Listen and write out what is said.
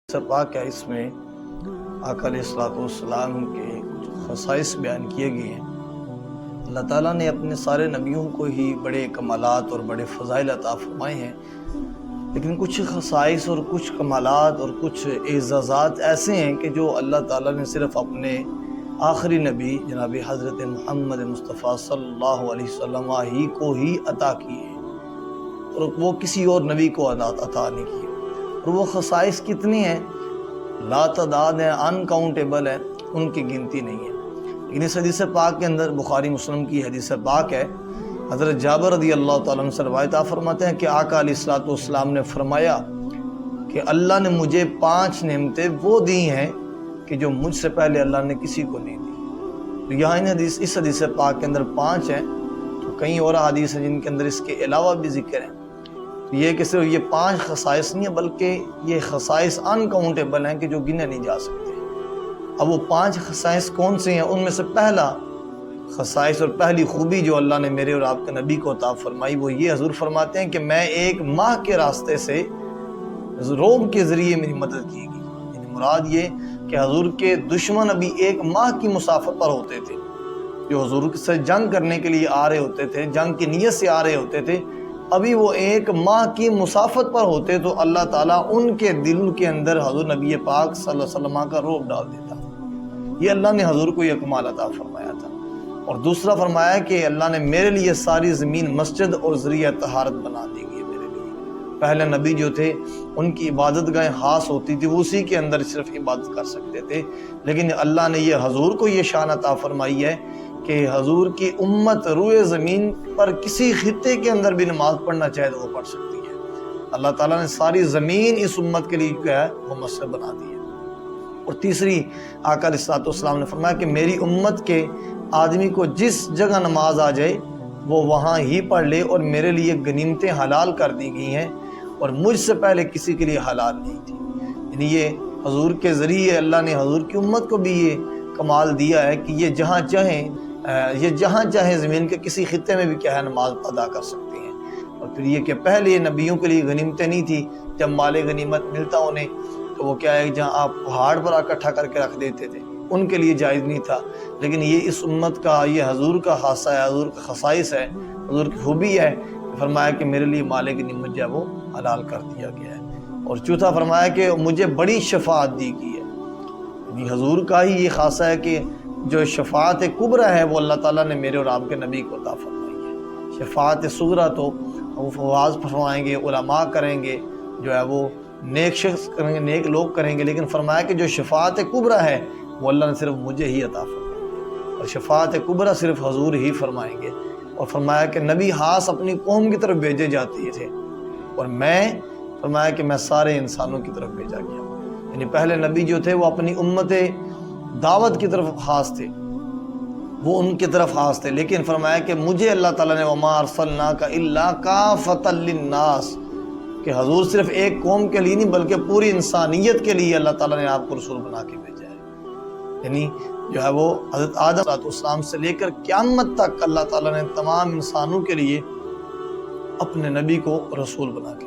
پاک ہے، اس میں آقا علیہ السلام کے کچھ خصائص بیان کیے گئے ہیں۔ اللہ تعالیٰ نے اپنے سارے نبیوں کو ہی بڑے کمالات اور بڑے فضائل عطا فرمائے ہیں، لیکن کچھ خصائص اور کچھ کمالات اور کچھ اعزازات ایسے ہیں کہ جو اللہ تعالیٰ نے صرف اپنے آخری نبی جناب حضرت محمد مصطفیٰ صلی اللہ علیہ وسلم ہی کو ہی عطا کیے ہیں، اور وہ کسی اور نبی کو عطا نہیں کیے۔ اور وہ خصائص کتنی ہیں، لا تعداد ہیں، انکاؤنٹیبل ہیں، ان کی گنتی نہیں ہے۔ لیکن اس حدیث پاک کے اندر، بخاری مسلم کی حدیث پاک ہے، حضرت جابر رضی اللہ تعالیٰ عنہ سے روایت فرماتے ہیں کہ آقا علیہ السلام نے فرمایا کہ اللہ نے مجھے 5 نعمتیں وہ دی ہیں کہ جو مجھ سے پہلے اللہ نے کسی کو نہیں دی۔ تو یہاں اس حدیث پاک کے اندر 5 ہیں، تو کئی اور حدیث ہیں جن کے اندر اس کے علاوہ بھی ذکر ہیں۔ یہ کہ صرف یہ 5 خصائص نہیں ہیں، بلکہ یہ خصائص انکاؤنٹیبل ہیں کہ جو گنے نہیں جا سکتے۔ اب وہ 5 خصائص کون سے ہیں؟ ان میں سے پہلا خصائص اور پہلی خوبی جو اللہ نے میرے اور آپ کے نبی کو عطا فرمائی وہ یہ، حضور فرماتے ہیں کہ میں ایک ماہ کے راستے سے روم کے ذریعے میری مدد کی گئی۔ یعنی مراد یہ کہ حضور کے دشمن ابھی 1 ماہ کی مسافت پر ہوتے تھے، جو حضور سے جنگ کرنے کے لیے آ رہے ہوتے تھے، جنگ کی نیت سے آ رہے ہوتے تھے، ابھی وہ 1 ماہ کی مسافت پر ہوتے تو اللہ تعالیٰ ان کے دل کے اندر حضور نبی پاک صلی اللہ علیہ وسلم کا رعب ڈال دیتا۔ یہ اللہ نے حضور کو یہ کمال عطا فرمایا تھا۔ اور دوسرا فرمایا کہ اللہ نے میرے لیے ساری زمین مسجد اور ذریعہ طہارت بنا دی گئی میرے لیے۔ پہلے نبی جو تھے ان کی عبادت گاہیں خاص ہوتی تھی، وہ اسی کے اندر صرف عبادت کر سکتے تھے، لیکن اللہ نے یہ حضور کو یہ شان عطا فرمائی ہے کہ حضور کی امت روئے زمین پر کسی خطے کے اندر بھی نماز پڑھنا چاہے تو وہ پڑھ سکتی ہے۔ اللہ تعالیٰ نے ساری زمین اس امت کے لیے کیا ہے، وہ مسجد بنا دی ہے۔ اور تیسری، آقا علیہ السلام نے فرمایا کہ میری امت کے آدمی کو جس جگہ نماز آ جائے وہ وہاں ہی پڑھ لے، اور میرے لیے غنیمتیں حلال کر دی گئی ہیں اور مجھ سے پہلے کسی کے لیے حلال نہیں تھی۔ یعنی یہ حضور کے ذریعے اللہ نے حضور کی امت کو بھی یہ کمال دیا ہے کہ یہ جہاں چاہیں زمین کے کسی خطے میں بھی کیا ہے نماز ادا کر سکتے ہیں۔ اور پھر یہ کہ پہلے نبیوں کے لیے غنیمتیں نہیں تھی، جب مال غنیمت ملتا انہیں تو وہ کیا ہے جہاں آپ پہاڑ پر اکٹھا کر کے رکھ دیتے تھے، ان کے لیے جائز نہیں تھا۔ لیکن یہ اس امت کا، یہ حضور کا خاصہ ہے، حضور کا خصائص ہے، حضور کی خوبی ہے، فرمایا کہ میرے لیے مال غنیمت جو ہے وہ حلال کر دیا گیا ہے۔ اور چوتھا فرمایا کہ مجھے بڑی شفاعت دی گئی ہے۔ یعنی حضور کا ہی یہ خاصہ ہے کہ جو شفاعت کبریٰ ہے وہ اللہ تعالیٰ نے میرے اور آپ کے نبی کو عطا فرمائی ہے۔ شفاعت صغریٰ تو وہ فواز فرمائیں گے، علماء کریں گے، جو ہے وہ نیک شخص کریں گے، نیک لوگ کریں گے، لیکن فرمایا کہ جو شفاعت کبریٰ ہے وہ اللہ نے صرف مجھے ہی عطا فرمائی ہے، اور شفاعت کبریٰ صرف حضور ہی فرمائیں گے۔ اور فرمایا کہ نبی خاص اپنی قوم کی طرف بھیجے جاتے تھے، اور میں فرمایا کہ میں سارے انسانوں کی طرف بھیجا گیا ہوں۔ یعنی پہلے نبی جو تھے وہ اپنی امت دعوت کی طرف خاص تھے، وہ ان کی طرف خاص تھے، لیکن فرمایا کہ مجھے اللہ تعالیٰ نے وَمَا أَرْسَلْنَاكَ إِلَّا كَافَةً لِلنَّاسِ، کہ حضور صرف ایک قوم کے لیے نہیں بلکہ پوری انسانیت کے لیے اللہ تعالیٰ نے آپ کو رسول بنا کے بھیجا ہے۔ یعنی جو ہے وہ حضرت آدم علیہ السلام سے لے کر قیامت تک اللہ تعالیٰ نے تمام انسانوں کے لیے اپنے نبی کو رسول بنا کے